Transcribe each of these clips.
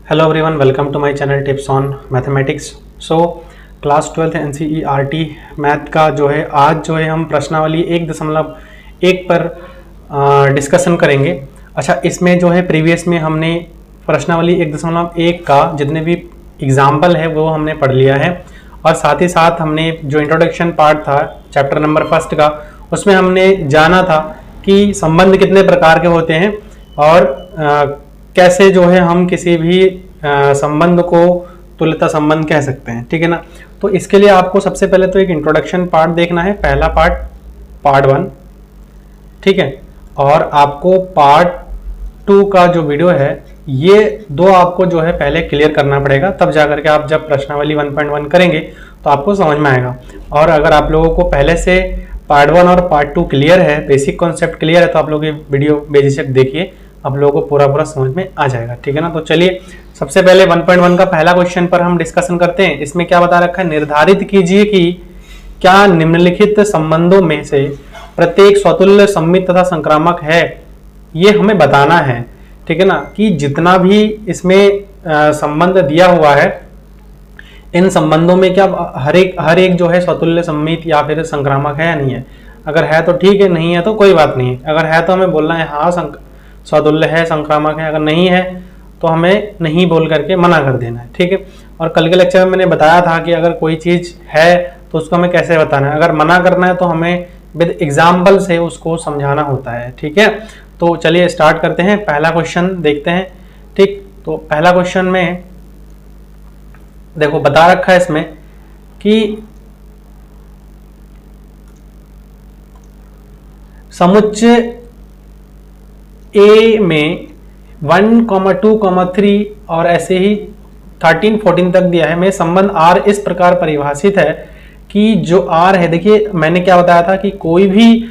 Hello everyone, welcome to my channel tips on mathematics. So class 12th NCERT math का जो है आज जो है हम प्रश्नावली 1.1 पर डिस्कशन करेंगे। अच्छा, इसमें जो है प्रीवियस में हमने प्रश्नावली 1.1 का जितने भी एग्जाम्पल है वो हमने पढ़ लिया है, और साथ ही साथ हमने जो इंट्रोडक्शन पार्ट था चैप्टर नंबर 1 का, उसमें हमने जाना था कि संबंध कितने प्रकार के होते हैं और कैसे जो है हम किसी भी संबंध को तुल्यता संबंध कह सकते हैं। ठीक है ना। तो इसके लिए आपको सबसे पहले तो एक इंट्रोडक्शन पार्ट देखना है, पहला पार्ट 1। ठीक है। और आपको पार्ट 2 का जो वीडियो है ये दो आपको जो है पहले क्लियर करना पड़ेगा, तब जाकर के आप जब प्रश्नावली 1.1 करेंगे तो आपको समझ में आएगा। और अगर आप लोगों को पहले से पार्ट 1 और पार्ट 2 क्लियर है, बेसिक कॉन्सेप्ट क्लियर है, तो आप लोग ये वीडियो बेझिझक देखिए, आप लोगों को पूरा समझ में आ जाएगा। ठीक है ना। तो चलिए सबसे पहले 1.1 का पहला क्वेश्चन पर हम डिस्कशन करते हैं। इसमें क्या बता रखा है, निर्धारित कीजिए कि क्या निम्नलिखित संबंधों में से प्रत्येक स्वतुल्य सममित तथा संक्रामक है। ये हमें बताना है। ठीक है ना, कि जितना भी इसमें संबंध दिया हुआ है, इन संबंधों में क्या हर एक जो है स्वतुल्य सममित या फिर संक्रामक है या नहीं है। अगर है तो ठीक है, नहीं है तो कोई बात नहीं है। अगर है तो हमें बोलना है हाँ स्वतुल्य है, संक्रामक है। अगर नहीं है तो हमें नहीं बोल करके मना कर देना है। ठीक है। और कल के लेक्चर में मैंने बताया था कि अगर कोई चीज है तो उसको हमें कैसे बताना है, अगर मना करना है तो हमें विद एग्जाम्पल से उसको समझाना होता है। ठीक है। तो चलिए स्टार्ट करते हैं, पहला क्वेश्चन देखते हैं। ठीक, तो पहला क्वेश्चन में देखो बता रखा है इसमें कि समुच्चय ए में 1, 2, 3 और ऐसे ही 13, 14 तक दिया है। में संबंध R इस प्रकार परिभाषित है कि जो R है, देखिए मैंने क्या बताया था कि कोई भी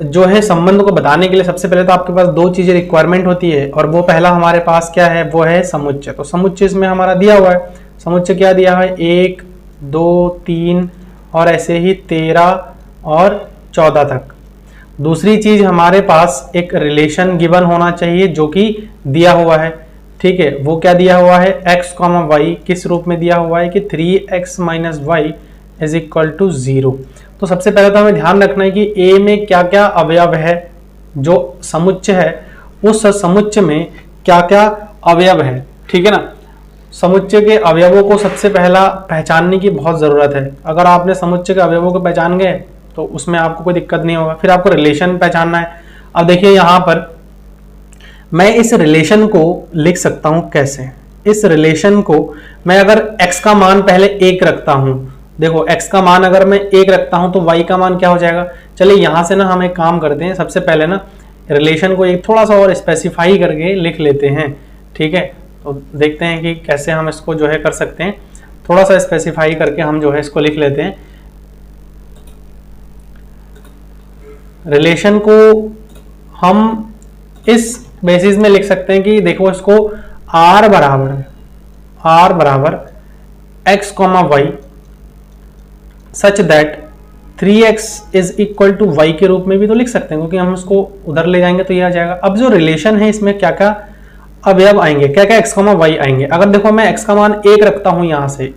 जो है संबंध को बताने के लिए सबसे पहले तो आपके पास दो चीजें रिक्वायरमेंट होती है, और वो पहला हमारे पास क्या है, वो है समुच्चय। तो समुच्चय इसमें हमारा दिया हुआ है। समुच्चय क्या दिया है, 1, 2, 3 और ऐसे ही 13 और 14 तक। दूसरी चीज हमारे पास एक रिलेशन गिवन होना चाहिए जो कि दिया हुआ है। ठीक है, वो क्या दिया हुआ है, x, y किस रूप में दिया हुआ है कि 3x - y = 0। तो सबसे पहले तो हमें ध्यान रखना है कि A में क्या क्या अवयव है, जो समुच्चय है उस समुच्चय में क्या क्या अवयव है। ठीक है ना। समुच्चय के अवयवों को सबसे पहला पहचानने की बहुत जरूरत है। अगर आपने समुच्चय के अवयवों को पहचान गए तो उसमें आपको कोई दिक्कत नहीं होगा। फिर आपको रिलेशन पहचानना है। अब देखिए यहां पर मैं इस रिलेशन को लिख सकता हूं कैसे। इस रिलेशन को मैं अगर x का मान पहले 1 रखता हूं, देखो x का मान अगर मैं 1 रखता हूं तो y का मान क्या हो जाएगा। चलिए यहां से ना हम एक काम करते हैं, सबसे पहले ना रिलेशन को एक थोड़ा सा और स्पेसिफाई करके लिख लेते हैं। ठीक है, तो देखते हैं कि कैसे हम इसको जो है कर सकते हैं। थोड़ा सा स्पेसिफाई करके हम जो है इसको लिख लेते हैं। रिलेशन को हम इस बेसिस में लिख सकते हैं कि देखो इसको r बराबर x, y such that 3x = y के रूप में भी तो लिख सकते हैं, क्योंकि हम उसको उधर ले जाएंगे तो ये आ जाएगा। अब जो रिलेशन है इसमें क्या क्या अवयव आएंगे, क्या क्या x, y आएंगे। अगर देखो मैं x का मान 1 रखता हूं यहां से,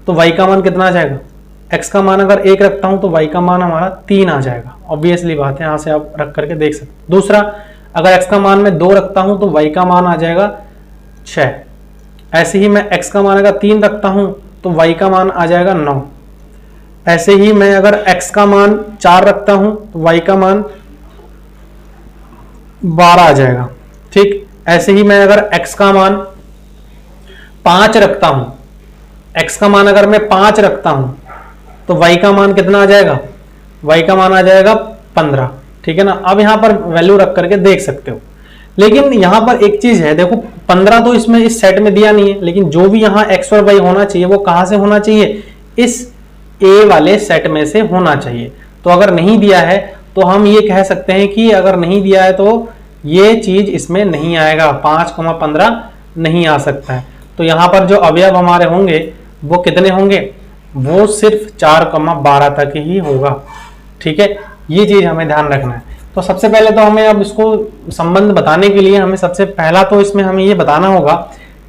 तो y का मान कितना आ जाएगा। x का मान अगर 1 रखता हूं तो y का मान हमारा 3 आ जाएगा। ऑब्वियसली बात है, यहां से आप रख करके देख सकते हैं। दूसरा, अगर x का मान मैं 2 रखता हूं तो y का मान आ जाएगा 6। ऐसे ही मैं x का मान अगर 3 रखता हूं तो y का मान आ जाएगा 9। ऐसे ही मैं अगर x का मान 4 रखता हूं तो y का मान 12 आ जाएगा। ठीक, ऐसे ही मैं अगर x का मान 5 रखता हूं, x का मान अगर मैं 5 रखता हूं तो y का मान कितना आ जाएगा, y का मान आ जाएगा 15। ठीक है ना। अब यहां पर वैल्यू रख करके देख सकते हो, लेकिन यहां पर एक चीज है, देखो 15 तो इसमें इस सेट में दिया नहीं है, लेकिन जो भी यहां x और y होना चाहिए वो कहां से होना चाहिए, इस a वाले सेट में से होना चाहिए। तो अगर नहीं दिया है तो हम ये कह सकते हैं कि अगर नहीं दिया है तो ये चीज इसमें नहीं आएगा, 5,15 नहीं आ सकता है। तो यहां पर जो अवयव हमारे होंगे वो कितने होंगे, वो सिर्फ 4,12 तक ही होगा। ठीक है, ये चीज हमें ध्यान रखना है। तो सबसे पहले तो हमें अब इसको संबंध बताने के लिए हमें सबसे पहला तो इसमें हमें ये बताना होगा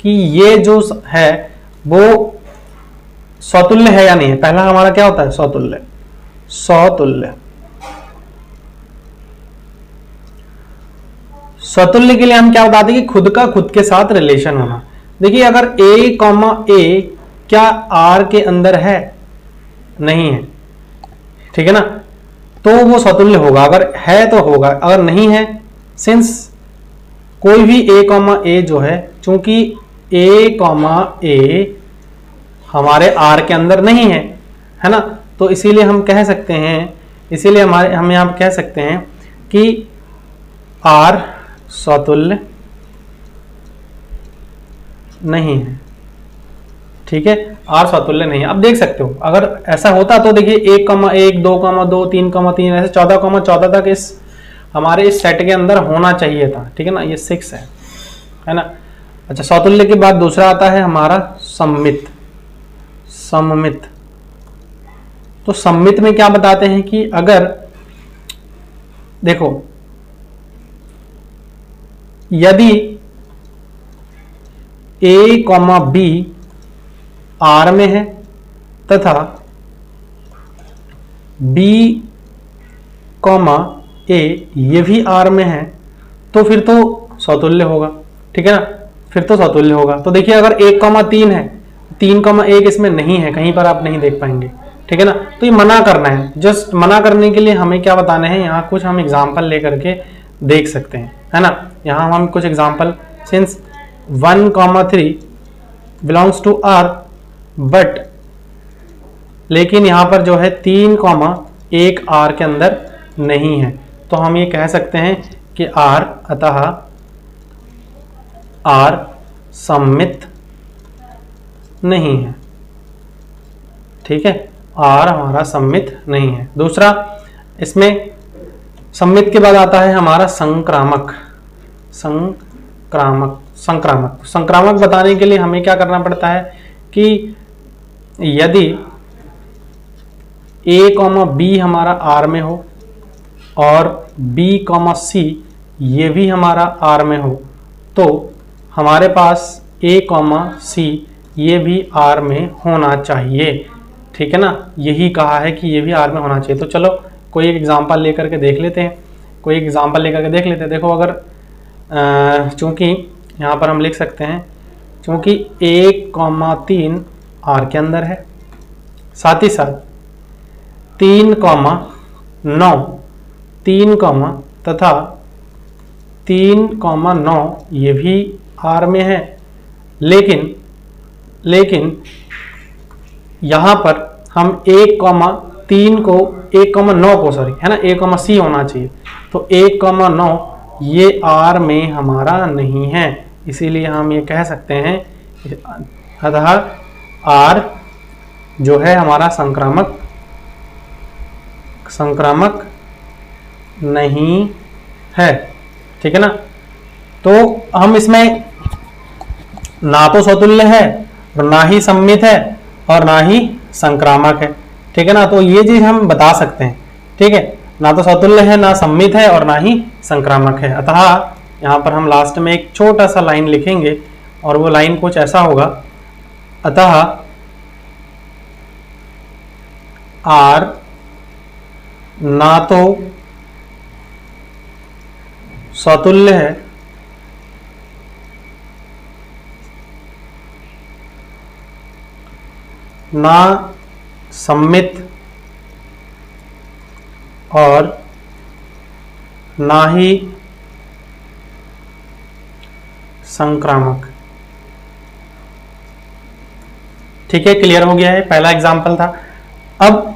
कि ये जो है वो समतुल्य है या नहीं है। पहला हमारा क्या होता है, समतुल्य। समतुल्य, समतुल्य के लिए हम क्या बताते हैं कि खुद का खुद के साथ रिलेशन होना। देखिए अगर a कॉमा a क्या R के अंदर है, नहीं है, ठीक है ना, तो वो समतुल्य होगा। अगर है तो होगा, अगर नहीं है, सिंस कोई भी a कॉमा a जो है, चूंकि a कॉमा a हमारे R के अंदर नहीं है ना, तो इसीलिए हम कह सकते हैं, इसीलिए हम यहां कह सकते हैं कि R समतुल्य नहीं है, ठीक है, R समतुल्य नहीं है। अब देख सकते हो अगर ऐसा होता तो देखिए 1,1, 2,2, 3,3 ऐसे 14,14 तक इस हमारे इस सेट के अंदर होना चाहिए था, ठीक है ना, ये 6 है ना। अच्छा, समतुल्य के बाद दूसरा आता है हमारा सममित। सममित, तो सममित में क्या बताते हैं कि अगर देखो यदि a कॉमा b R में है तथा b कॉमा a ये भी R में है, तो फिर तो समतुल्य होगा, ठीक है ना, फिर तो समतुल्य होगा। तो देखिए अगर 1,3 है, 3,1 इसमें नहीं है, कहीं पर आप नहीं देख पाएंगे, ठीक है ना, तो ये मना करना है। जस्ट मना करने के लिए हमें क्या बताना है, यहाँ कुछ हम एग्जाम्पल लेकर के देख सकते हैं, है ना। यहाँ हम कुछ example, since 1,3 belongs to R but, लेकिन यहां पर जो है 3,1 R के अंदर नहीं है, तो हम ये कह सकते हैं कि R, अतः R सममित नहीं है, ठीक है, R हमारा सममित नहीं है। दूसरा, इसमें सममित के बाद आता है हमारा संक्रामक। संक्रामक, संक्रामक, संक्रामक बताने के लिए हमें क्या करना पड़ता है कि यदि a कॉमा b हमारा R में हो और b कॉमा c ये भी हमारा R में हो, तो हमारे पास a कॉमा c ये भी R में होना चाहिए, ठीक है ना। यही कहा है कि ये भी R में होना चाहिए। तो चलो कोई एक एग्जांपल लेकर के देख लेते हैं, कोई एग्जांपल लेकर के देख लेते हैं। देखो अगर चूंकि यहाँ पर हम लिख सकते हैं, चूंकि 1,3 R के अंदर है, साथ ही साथ 3,9 तथा 3,9 ये भी R में है, लेकिन यहाँ पर हम 1,3 को 1,9 को सॉरी है ना 1,c होना चाहिए, तो 1,9 ये R में हमारा नहीं है, इसीलिए हम ये कह सकते हैं अतः R जो है हमारा संक्रामक नहीं है, ठीक है ना। तो हम इसमें ना तो समतुल्य है और ना ही सममित है और ना ही संक्रामक है, ठीक है ना। तो ये चीज हम बता सकते हैं, ठीक है, ना तो समतुल्य है, ना सममित है और ना ही संक्रामक है। अतः यहाँ पर हम लास्ट में एक छोटा सा लाइन लिखेंगे और वो लाइन कुछ ऐसा होगा, अतः R ना तो समतुल्य है ना सममित और ना ही संक्रामक, ठीक है। क्लियर हो गया है, पहला एग्जाम्पल था। अब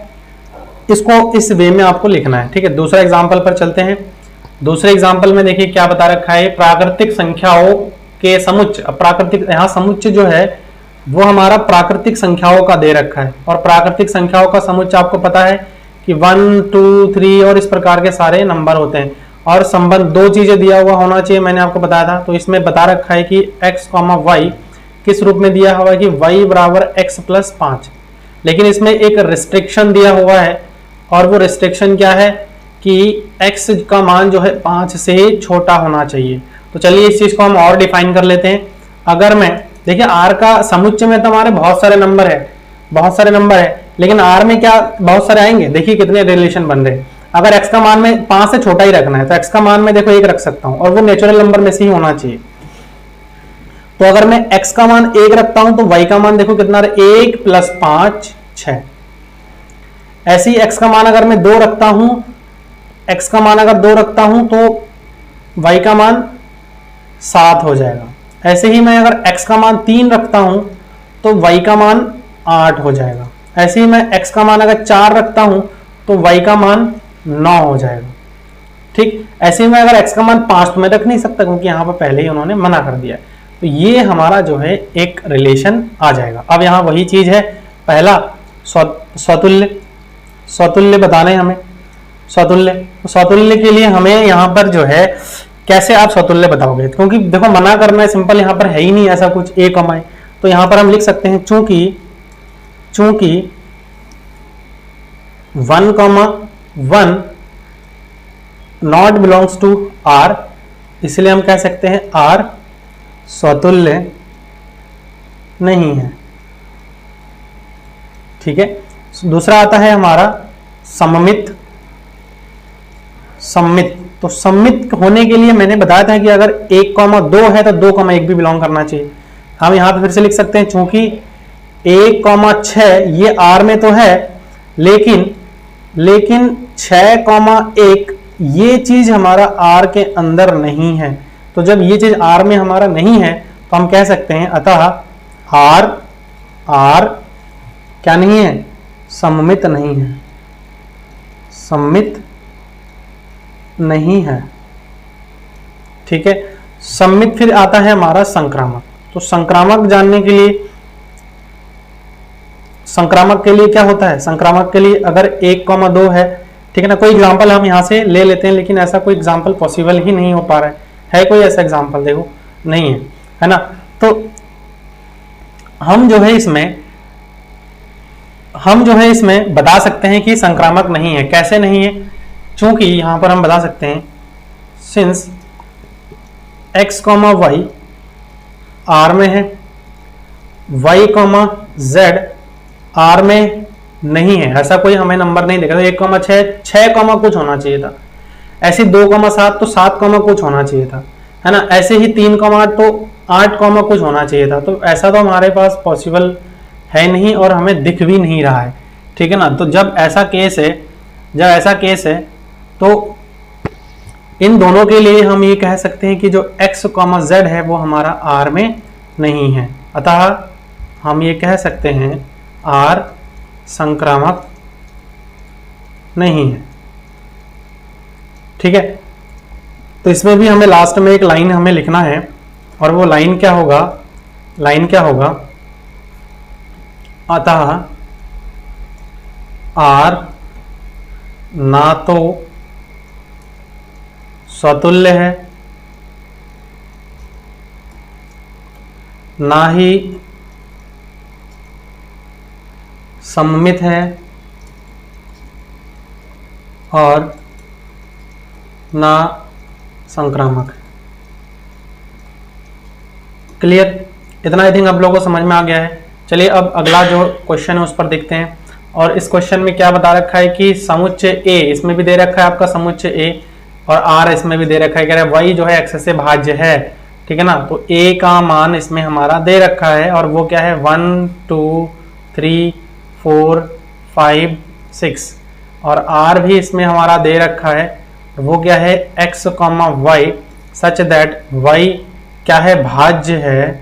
इसको इस वे में आपको लिखना है, ठीक है। दूसरा एग्जाम्पल पर चलते हैं। दूसरे एग्जाम्पल में देखिए क्या बता रखा है, प्राकृतिक संख्याओं के समुच्चय। अब प्राकृतिक, यहाँ समुच्चय जो है वो हमारा प्राकृतिक संख्याओं का दे रखा है, और प्राकृतिक संख्याओं का समुच्चय आपको पता है कि 1, 2, 3 और इस प्रकार के सारे नंबर होते हैं, और संबंध दो चीजें दिया हुआ होना चाहिए, मैंने आपको बताया था। तो इसमें बता रखा है कि x, y किस रूप में दिया हुआ है कि y बराबर x + 5, लेकिन इसमें एक रिस्ट्रिक्शन दिया हुआ है, और वो रिस्ट्रिक्शन क्या है कि x का मान जो है 5 से छोटा होना चाहिए। तो चलिए इस चीज को हम और डिफाइन कर लेते हैं। अगर मैं देखिए आर का समुच्चय में तो हमारे बहुत सारे नंबर है, लेकिन आर में क्या बहुत सारे आएंगे? देखिए कितने रिलेशन बन रहे हैं। अगर एक्स का मान में 5 से छोटा ही रखना है तो एक्स का मान में देखो 1 रख सकता हूं, और वो नेचुरल नंबर में से ही होना चाहिए। तो अगर मैं x का मान 1 रखता हूं तो y का मान देखो कितना, 1 + 5 6। ऐसे ही x का मान अगर मैं 2 रखता हूं, x का मान अगर 2 रखता हूं तो y का मान 7 हो जाएगा। ऐसे ही मैं अगर x का मान 3 रखता हूं तो y का मान 8 हो जाएगा। ऐसे ही मैं x का मान अगर 4 रखता हूं तो y का मान 9 हो जाएगा। ठीक, ऐसे ही मैं अगर x का मान 5 तो मैं रख नहीं सकता, क्योंकि यहां पर पहले ही उन्होंने मना कर दिया है। तो ये हमारा जो है एक रिलेशन आ जाएगा। अब यहां वही चीज है, पहला स्वतुल्य बताना है हमें। स्वतुल्य के लिए हमें यहां पर जो है कैसे आप स्वतुल्य बताओगे, क्योंकि देखो मना करना है सिंपल, यहां पर है ही नहीं ऐसा कुछ a, तो यहां पर हम लिख सकते हैं चूंकि 1,1 नॉट बिलोंग्स टू r, इसलिए हम कह सकते हैं r स्वतुल्य नहीं है। ठीक है, दूसरा आता है हमारा सममित। तो सममित होने के लिए मैंने बताया था कि अगर 1,2 है तो 2,1 भी बिलोंग करना चाहिए। हम यहां पे फिर से लिख सकते हैं चूंकि 1,6 ये r में तो है, लेकिन 6,1 ये चीज हमारा r के अंदर नहीं है। तो जब ये चीज r में हमारा नहीं है तो हम कह सकते हैं अतः r क्या नहीं है? सममित नहीं है, सममित नहीं है। ठीक है, सममित। फिर आता है हमारा संक्रामक। तो संक्रामक जानने के लिए, संक्रामक के लिए क्या होता है? संक्रामक के लिए अगर 1,2 है, ठीक है ना, कोई एग्जांपल हम यहां से ले लेते हैं, लेकिन ऐसा कोई एग्जांपल पॉसिबल ही नहीं हो पा रहा है कोई ऐसा एग्जांपल? देखो नहीं है ना। तो हम जो है इसमें बता सकते हैं कि संक्रामक नहीं है। कैसे नहीं है? चूंकि यहां पर हम बता सकते हैं सिंस x, y r में है, y, z r में नहीं है, ऐसा कोई हमें नंबर नहीं देखा। तो 1,6 कुछ होना चाहिए था। ऐसे 2,7 तो 7, कुछ होना चाहिए था, है ना। ऐसे ही 3,8 तो 8, कुछ होना चाहिए था। तो ऐसा तो हमारे पास पॉसिबल है नहीं और हमें दिख भी नहीं रहा है। ठीक है ना। तो जब ऐसा केस है तो इन दोनों के लिए हम ये कह सकते हैं कि जो x, z है वो हमारा r में नहीं है। अतः हम ये कह सकते हैं r संक्रामक नहीं है। ठीक है, तो इसमें भी हमें लास्ट में एक लाइन हमें लिखना है, और वो लाइन क्या होगा? अतः r ना तो स्वतुल्य है, ना ही सममित है, और ना संक्रामक है। क्लियर? इतना आई थिंक आप लोगों को समझ में आ गया है। चलिए अब अगला जो क्वेश्चन है उस पर देखते हैं। और इस क्वेश्चन में क्या बता रखा है कि समुच्चय a, इसमें भी दे रखा है आपका समुच्चय a, और r इसमें भी दे रखा है, कह रहा है y जो है x से भाज्य है। ठीक है ना। तो a का मान इसमें हमारा दे रखा है, और वो क्या है? 1, 2, 3, 4, 5, 6, और r भी इसमें हमारा दे रखा है, वो क्या है? x, y such that y क्या है? भाज्य है,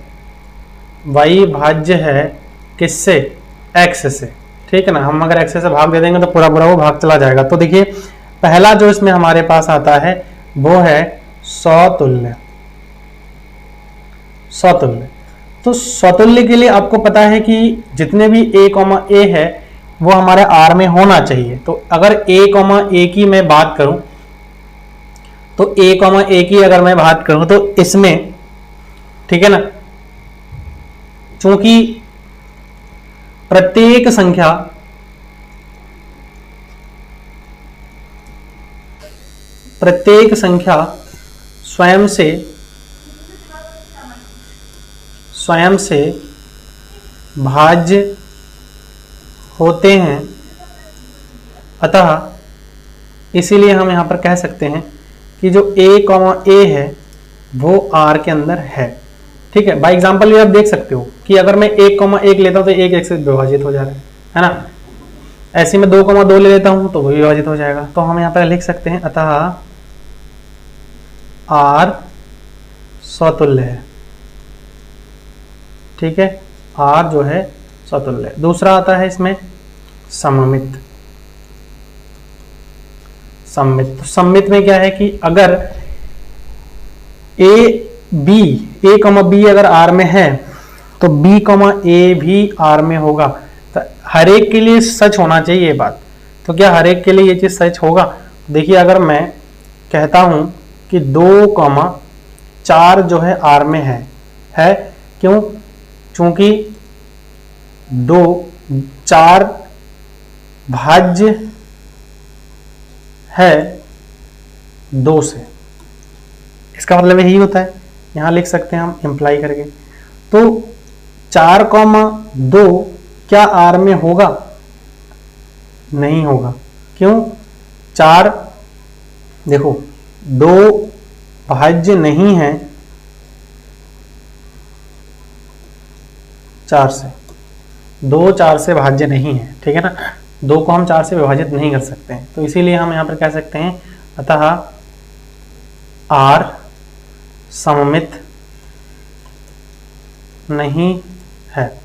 y भाज्य है किससे? x से। ठीक है ना। हम अगर x से भाग दे देंगे तो पूरा वो भाग चला जाएगा। तो देखिए पहला जो इसमें हमारे पास आता है वो है स्वतुल्य। तो स्वतुल्य के लिए आपको पता है कि जितने भी a है वो हमारे r में होना चाहिए। तो अगर a की मैं बात करूं, तो a की अगर मैं बात करूं तो इसमें, ठीक है ना, चूंकि प्रत्येक स्वयं स्वयं से भाज्य होते हैं, अतः इसीलिए हम यहाँ पर कह सकते हैं कि जो a, है वो R के अंदर है। ठीक है, बाय एग्जांपल भी आप देख सकते हो कि अगर मैं 1, 1 लेता हूं तो 1 से विभाजित हो जा रहा है ना। ऐसे में 2, 2 ले लेता हूं तो वो विभाजित हो जाएगा। तो हम यहाँ पर लिख सकते हैं अतः R स्वतुल्य है। ठीक है, R जो है स्वतुल्य है। दूसरा आता है इसमें सममित। तो सममित में क्या है कि अगर a, b अगर R में है तो b, a भी R में होगा। तो हर एक के लिए सच होना चाहिए ये बात। तो क्या हर एक के लिए ये चीज सच होगा? देखिए, अगर मैं कहता हूं कि 2, 4 जो है R में है क्यों? चूंकि 2, 4 भाज्य है 2 से। इसका मतलब यही होता है, यहां लिख सकते हैं हम इंप्लाई करके। तो 4, 2 क्या R में होगा? नहीं होगा। क्यों? 4 देखो 2 भाज्य नहीं है 4 से, 2 4 से भाज्य नहीं है। ठीक है ना, 2 को हम 4 से विभाजित नहीं कर सकते हैं। तो इसीलिए हम यहां पर कह सकते हैं अतः R सममित नहीं है।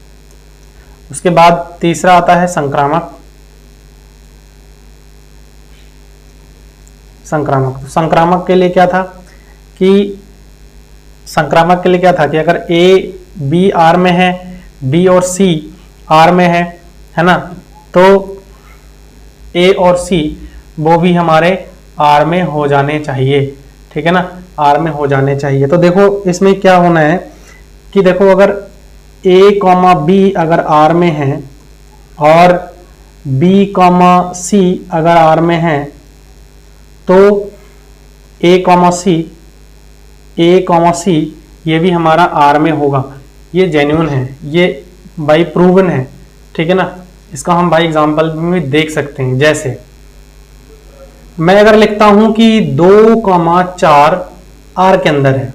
उसके बाद तीसरा आता है संक्रामक। तो संक्रामक के लिए क्या था कि अगर A, B R में है, B और C R में है ना, तो A और C वो भी हमारे R में हो जाने चाहिए। ठीक है ना, R में हो जाने चाहिए। तो देखो इसमें क्या होना है कि देखो अगर A, B अगर R में है और B, C अगर R में है तो A, C ये भी हमारा R में होगा। ये जेन्युइन है, ये बाई प्रूवन है। ठीक है ना, इसका हम बाई एग्जांपल में देख सकते हैं। जैसे मैं अगर लिखता हूं कि 2, 4 R के अंदर है,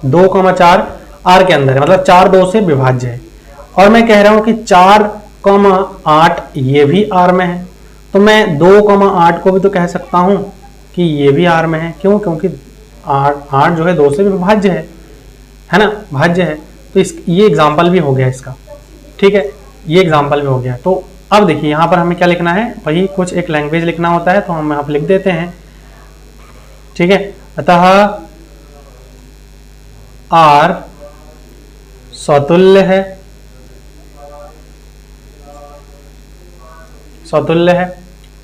2, 4 R के अंदर है, मतलब 4 2 से विभाज्य है। और मैं कह रहा हूं कि 4, 8 ये भी R में है, तो मैं 2, 8 को भी तो कह सकता हूं कि ये भी R में है। क्यों? क्योंकि 8 जो है 2 से विभाज्य है ना, भाज्य है। तो ये एग्जाम्पल भी हो गया इसका। ठीक है, ये एग्जाम्पल भी हो गया। तो अब देखिए यहां पर हमें क्या लिखना है, वही कुछ एक लैंग्वेज लिखना होता है, तो हम यहाँ पर लिख देते हैं। ठीक है, अतः R स्वतुल्य है।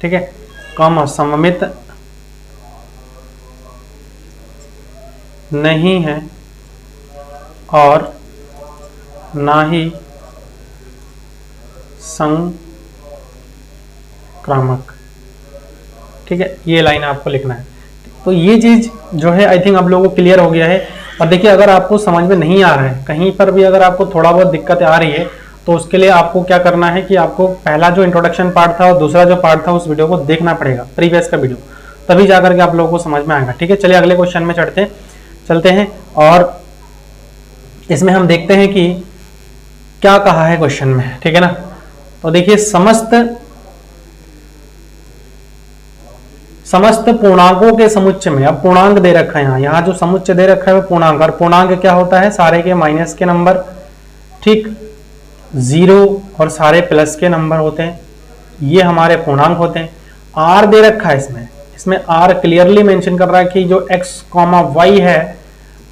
ठीक है, सममित नहीं है और ना ही संक्रामक। ठीक है, ये लाइन आपको लिखना है। तो ये चीज जो है आई थिंक आप लोगों को क्लियर हो गया है। और देखिए अगर आपको समझ में नहीं आ रहा है, कहीं पर भी अगर आपको थोड़ा बहुत दिक्कत आ रही है, तो उसके लिए आपको क्या करना है कि आपको पहला जो इंट्रोडक्शन पार्ट था और दूसरा जो पार्ट था उस वीडियो को देखना पड़ेगा, प्रीवियस का वीडियो, तभी जाकर के आप लोगों को समझ में आएगा। ठीक है, चलिए अगले क्वेश्चन में चलते हैं और इसमें हम देखते हैं कि क्या कहा है क्वेश्चन में। ठीक है ना, तो देखिए समस्त पूर्णांकों के समुच्चय में, अब पूर्णांक दे रखा है यहाँ जो समुच्चय दे रखा है वो पूर्णांक, और पूर्णांक क्या होता है, सारे के माइनस के नंबर, ठीक, 0 और सारे प्लस के नंबर होते हैं, ये हमारे पूर्णांक होते हैं। R दे रखा है इसमें R क्लियरली मेंशन कर रहा है कि जो x, y है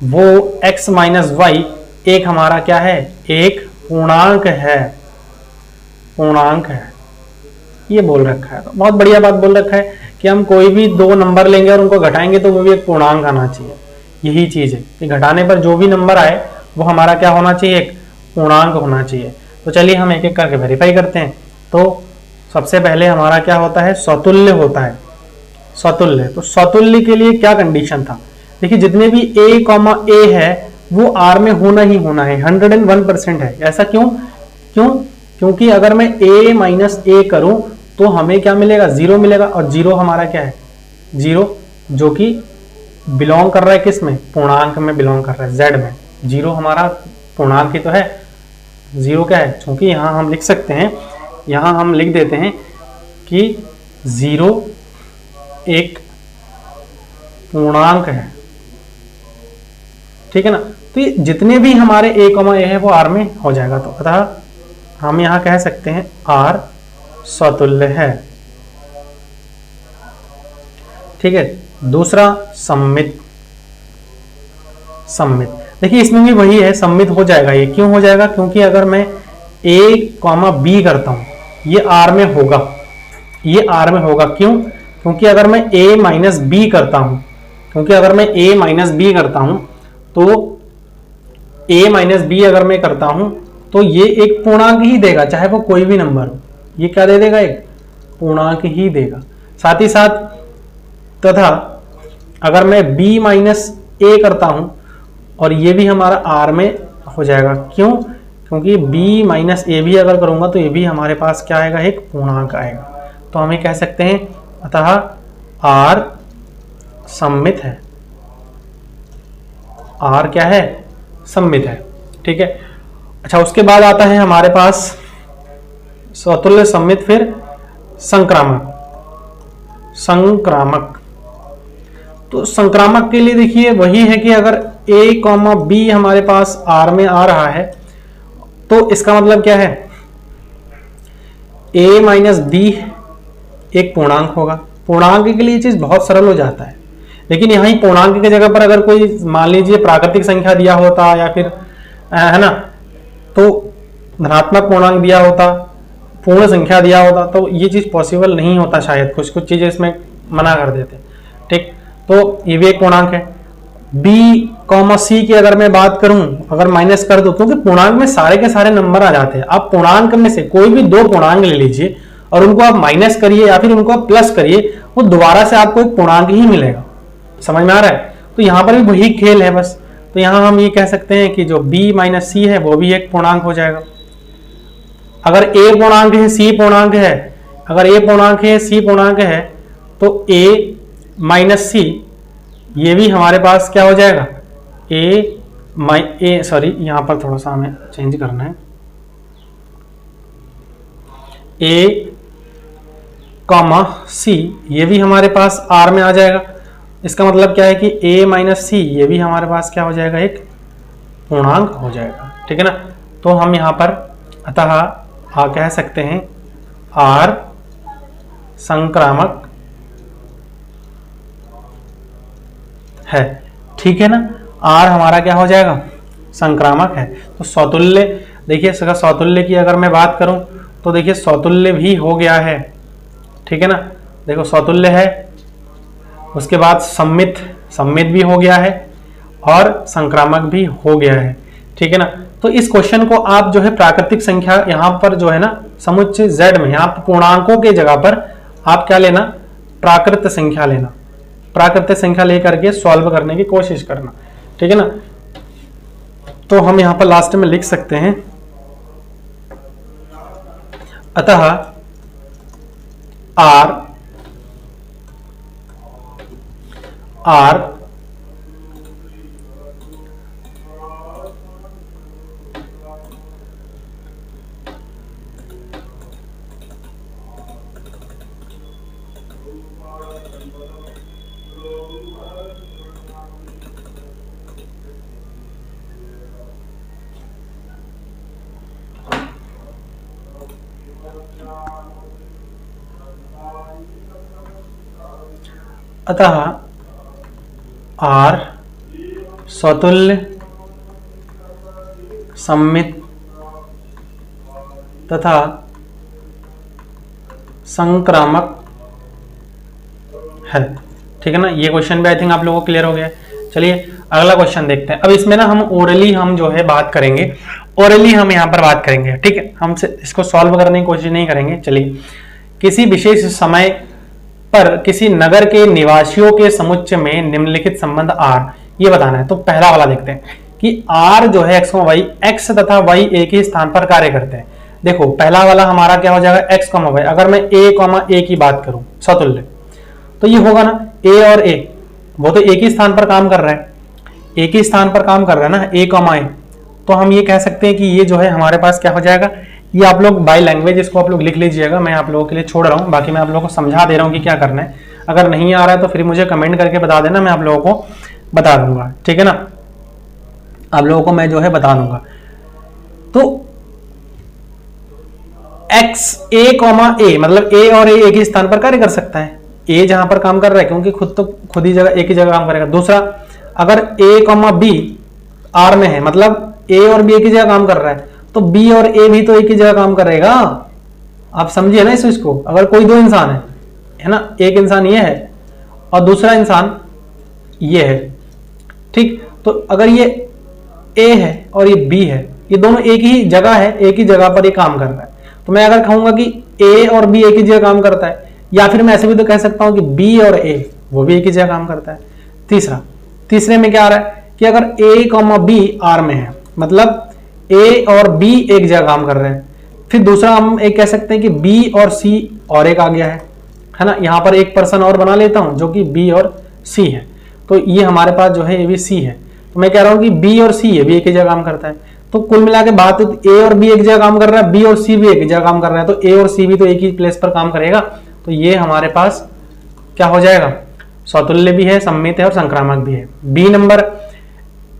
वो x माइनस वाई एक हमारा क्या है, एक पूर्णांक है, ये बोल रखा है। तो बहुत बढ़िया बात बोल रखा है कि हम कोई भी 2 नंबर लेंगे और उनको घटाएंगे तो वो भी एक पूर्णांक आना चाहिए। यही चीज है कि घटाने पर जो भी नंबर आए वो हमारा क्या होना चाहिए, एक पूर्णांक होना चाहिए। तो चलिए हम एक एक करके वेरीफाई करते हैं। तो सबसे पहले हमारा क्या होता है, स्वतुल्य होता है। स्वतुल्य, तो स्वतुल्य के लिए क्या कंडीशन था, देखिए जितने भी a, a है वो आर में होना ही होना है, 101% है। ऐसा क्यों? क्योंकि अगर मैं a माइनस ए करूं तो हमें क्या मिलेगा? 0 मिलेगा, और 0 हमारा क्या है? 0 जो कि बिलोंग कर रहा है किस में? पूर्णांक में बिलोंग कर रहा है, z में। 0 हमारा पूर्णांक ही तो है। 0 क्या है? क्योंकि यहां हम लिख सकते हैं, यहां हम लिख देते हैं कि 0 एक पूर्णांक है, ठीक है ना। तो ये जितने भी हमारे a, ए है वो r में हो जाएगा। तो अतः हम यहां कह सकते हैं r स्वतुल्य है, ठीक है। दूसरा सममित। देखिए इसमें भी वही है, सममित हो जाएगा। ये क्यों हो जाएगा? क्योंकि अगर मैं a, b करता हूं, ये r में होगा, ये r में होगा। क्यों? क्योंकि अगर मैं a माइनस बी करता हूं, तो a माइनस बी अगर मैं करता हूं तो ये एक पूर्णांक ही देगा, चाहे वो कोई भी नंबर हो। ये क्या दे देगा? एक पूर्णांक ही देगा। साथ ही साथ तथा अगर मैं b माइनस ए करता हूं और ये भी हमारा r में हो जाएगा। क्यों? क्योंकि b माइनस ए भी अगर करूंगा तो ये भी हमारे पास क्या आएगा? एक पूर्णांक आएगा। तो हमें कह सकते हैं अतः r सममित है। r क्या है? सममित है, ठीक है। अच्छा, उसके बाद आता है हमारे पास स्वतुल्य, सममित, फिर संक्रामक। तो संक्रामक के लिए देखिए वही है कि अगर a, b हमारे पास r में आ रहा है तो इसका मतलब क्या है? a माइनस बी एक पूर्णांक होगा। पूर्णांक के लिए ये चीज बहुत सरल हो जाता है, लेकिन यहां पूर्णांक की जगह पर अगर कोई मान लीजिए प्राकृतिक संख्या दिया होता या फिर है ना, तो धनात्मक पूर्णांक दिया होता, पूर्ण संख्या दिया होता, तो ये चीज पॉसिबल नहीं होता शायद। कुछ चीजें इसमें मना कर देते, ठीक। तो ये भी एक पूर्णांक है। b, c की अगर मैं बात करूं, अगर माइनस कर दो, क्योंकि पूर्णांक में सारे के सारे नंबर आ जाते हैं। आप पूर्णांक में से कोई भी दो पूर्णांक ले लीजिए और उनको आप माइनस करिए या फिर उनको आप प्लस करिए, वो दोबारा से आपको एक पूर्णांक ही मिलेगा। समझ में आ रहा है? तो यहां पर भी वही खेल है बस। तो यहां हम ये कह सकते हैं कि जो b माइनस सी है वो भी एक पूर्णांक हो जाएगा। अगर a पूर्णांक है, c पूर्णांक है, अगर a पूर्णांक है, c पूर्णांक है, तो a माइनस सी ये भी हमारे पास क्या हो जाएगा? सॉरी, यहां पर थोड़ा सा हमें चेंज करना है। a, c ये भी हमारे पास r में आ जाएगा। इसका मतलब क्या है कि a माइनस सी ये भी हमारे पास क्या हो जाएगा? एक पूर्णांक हो जाएगा, ठीक है ना। तो हम यहां पर अतः कह सकते हैं r संक्रामक है, ठीक है ना। r हमारा क्या हो जाएगा? संक्रामक है। तो स्वतुल्य, देखिए स्वतुल्य की अगर मैं बात करूं तो देखिए स्वतुल्य भी हो गया है, ठीक है ना। देखो स्वतुल्य है, उसके बाद सम्मित भी हो गया है और संक्रामक भी हो गया है, ठीक है ना। तो इस क्वेश्चन को आप जो है प्राकृतिक संख्या यहां पर जो है ना समुच्चय z में, यहां पर पूर्णांकों के जगह पर आप क्या लेना? प्राकृत संख्या लेना। प्राकृतिक संख्या लेकर के सॉल्व करने की कोशिश करना, ठीक है ना। तो हम यहां पर लास्ट में लिख सकते हैं अतः r अतः r स्वतुल्य, सम्मित तथा संक्रामक है, ठीक है ना। ये क्वेश्चन भी आई थिंक आप लोगों को क्लियर हो गया। चलिए अगला क्वेश्चन देखते हैं। अब इसमें ना हम ओरली हम जो है बात करेंगे, ओरली हम यहाँ पर बात करेंगे, ठीक है। हम इसको सॉल्व करने की कोशिश नहीं करेंगे। चलिए, किसी विशेष समय पर किसी नगर के निवासियों के समुच्चय में निम्नलिखित संबंध r, ये बताना है। तो पहला वाला देखते हैं कि r जो है x, y, x तथा y एक ही स्थान पर कार्य करते हैं। देखो पहला वाला हमारा क्या हो जाएगा x, y। अगर मैं a, की बात करूं सतुल्य, तो ये होगा ना a और a, वो तो एक ही स्थान पर काम कर रहा है, एक ही स्थान पर काम कर रहा है ना a, a। तो हम ये कह सकते हैं कि ये जो है हमारे पास क्या हो जाएगा, ये आप लोग बाय लैंग्वेज इसको आप लोग लिख लीजिएगा, मैं आप लोगों के लिए छोड़ रहा हूँ, बाकी मैं आप लोगों को समझा दे रहा हूँ कि क्या करना है। अगर नहीं आ रहा है तो फिर मुझे कमेंट करके बता देना, मैं आप लोगों को बता दूंगा, ठीक है ना, आप लोगों को मैं जो है बता दूंगा। तो x a, मतलब a और a एक ही स्थान पर कार्य कर सकता है, a जहां पर काम कर रहा है क्योंकि खुद ही जगह एक ही जगह काम करेगा। दूसरा, अगर a, b r में है, मतलब a और b एक ही जगह काम कर रहा है, तो b और a भी तो एक ही जगह काम करेगा। आप समझिए ना इसको। अगर कोई दो इंसान है ना, एक इंसान ये है और दूसरा इंसान ये है, ठीक, तो अगर ये a है और ये b है, ये दोनों एक ही जगह है, एक ही जगह पर ये काम कर रहा है, तो मैं अगर कहूंगा कि a और b एक ही जगह काम करता है, या फिर मैं ऐसे भी तो कह सकता हूं कि b और a वो भी एक ही जगह काम करता है। तीसरे में क्या आ रहा है कि अगर a, b r में है, मतलब a और b एक जगह काम कर रहे हैं। फिर दूसरा हम एक कह सकते हैं कि b और c और एक आ गया है ना, यहां पर एक पर्सन और बना लेता हूं जो कि b और c है, तो ये हमारे पास जो है ये भी c है। तो मैं कह रहा हूं कि b और c ये भी एक ही जगह काम करता है। तो कुल मिला के बात, a और b एक जगह काम कर रहा है, b और c भी एक ही जगह काम कर रहा है, तो a और c भी तो एक ही प्लेस पर काम करेगा। तो ये हमारे पास क्या हो जाएगा, स्वतुल्य भी है, सम्मित है और संक्रामक भी है। बी नंबर,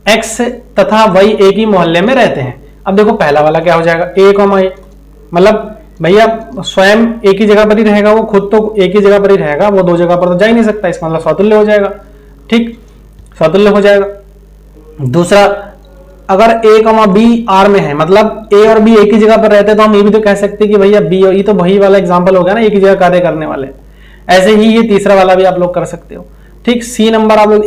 x तथा y एक ही मोहल्ले में रहते हैं। अब देखो पहला वाला क्या हो जाएगा, a, मतलब भैया स्वयं एक ही जगह पर ही रहेगा, वो खुद तो एक ही जगह पर ही रहेगा, वो दो जगह पर तो जा ही नहीं सकता, इसका मतलब स्वतुल्य हो जाएगा, ठीक, स्वतुल्य हो जाएगा। दूसरा, अगर a, b r में है, मतलब a और b एक ही जगह पर रहते हैं, तो हम ये भी तो कह सकते हैं कि भैया b, ये तो वही वाला एग्जांपल हो गया ना, एक ही जगह कार्य करने वाले। ऐसे ही ये तीसरा वाला भी आप लोग कर सकते हो, ठीक। सी नंबर, आप लोग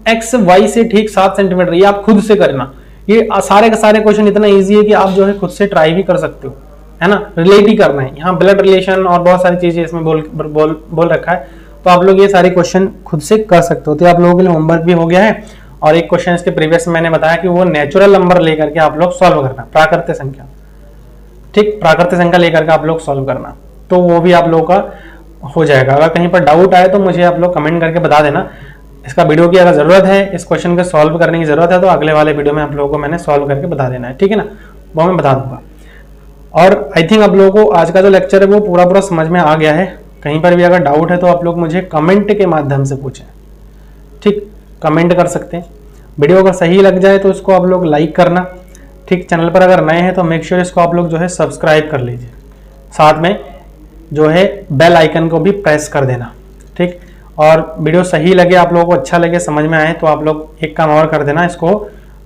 x y से ठीक 7 सेंटीमीटर, ये आप खुद से करना। ये सारे के सारे क्वेश्चन इतना इजी है कि आप जो है खुद से ट्राई भी कर सकते हो, है ना, रिलेट ही करना है। यहाँ ब्लड रिलेशन और बहुत सारी चीजें इसमें बोल रखा है, तो आप लोग ये सारे क्वेश्चन खुद से कर सकते हो। तो आप लोगों के लिए होमवर्क भी हो गया है। और एक क्वेश्चन इसके प्रीवियस मैंने बताया कि वो नेचुरल नंबर लेकर के आप लोग सॉल्व करना, प्राकृतिक संख्या, ठीक, प्राकृतिक संख्या लेकर के आप लोग सॉल्व करना, तो वो भी आप लोगों का हो जाएगा। अगर कहीं पर डाउट आए तो मुझे आप लोग कमेंट करके बता देना। इसका वीडियो की अगर जरूरत है, इस क्वेश्चन को सॉल्व करने की जरूरत है, तो अगले वाले वीडियो में आप लोगों को मैंने सॉल्व करके बता देना है, ठीक है ना, वो मैं बता दूंगा। और आई थिंक आप लोगों को आज का जो लेक्चर है वो पूरा समझ में आ गया है। कहीं पर भी अगर डाउट है तो आप लोग मुझे कमेंट के माध्यम से पूछें, ठीक, कमेंट कर सकते हैं। वीडियो अगर सही लग जाए तो इसको आप लोग लाइक करना, ठीक। चैनल पर अगर नए हैं तो मेक श्योर इसको आप लोग जो है सब्सक्राइब कर लीजिए, साथ में जो है बेल आइकन को भी प्रेस कर देना, ठीक। और वीडियो सही लगे, आप लोगों को अच्छा लगे, समझ में आए, तो आप लोग एक काम और कर देना, इसको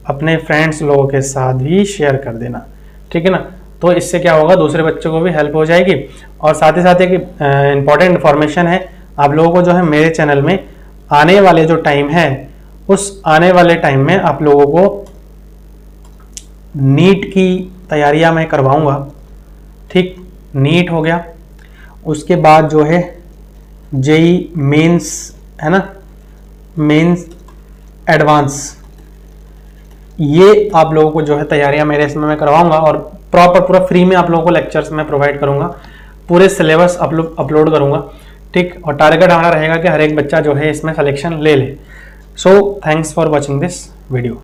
अपने फ्रेंड्स लोगों के साथ भी शेयर कर देना, ठीक है ना। तो इससे क्या होगा, दूसरे बच्चों को भी हेल्प हो जाएगी। और साथ ही साथ एक इम्पॉर्टेंट इन्फॉर्मेशन है, आप लोगों को जो है मेरे चैनल में आने वाले जो टाइम है, उस आने वाले टाइम में आप लोगों को नीट की तैयारियां मैं करवाऊंगा, ठीक। नीट हो गया, उसके बाद जो है जेई मेंस, है ना, मेंस एडवांस, ये आप लोगों को जो है तैयारियां मेरे इसमें मैं करवाऊंगा। और पूरा फ्री में आप लोगों को लेक्चर्स में प्रोवाइड करूंगा, पूरे सिलेबस अपलोड करूंगा, ठीक। और टारगेट हमारा रहेगा कि हर एक बच्चा जो है इसमें सिलेक्शन ले ले। So thanks for watching this video.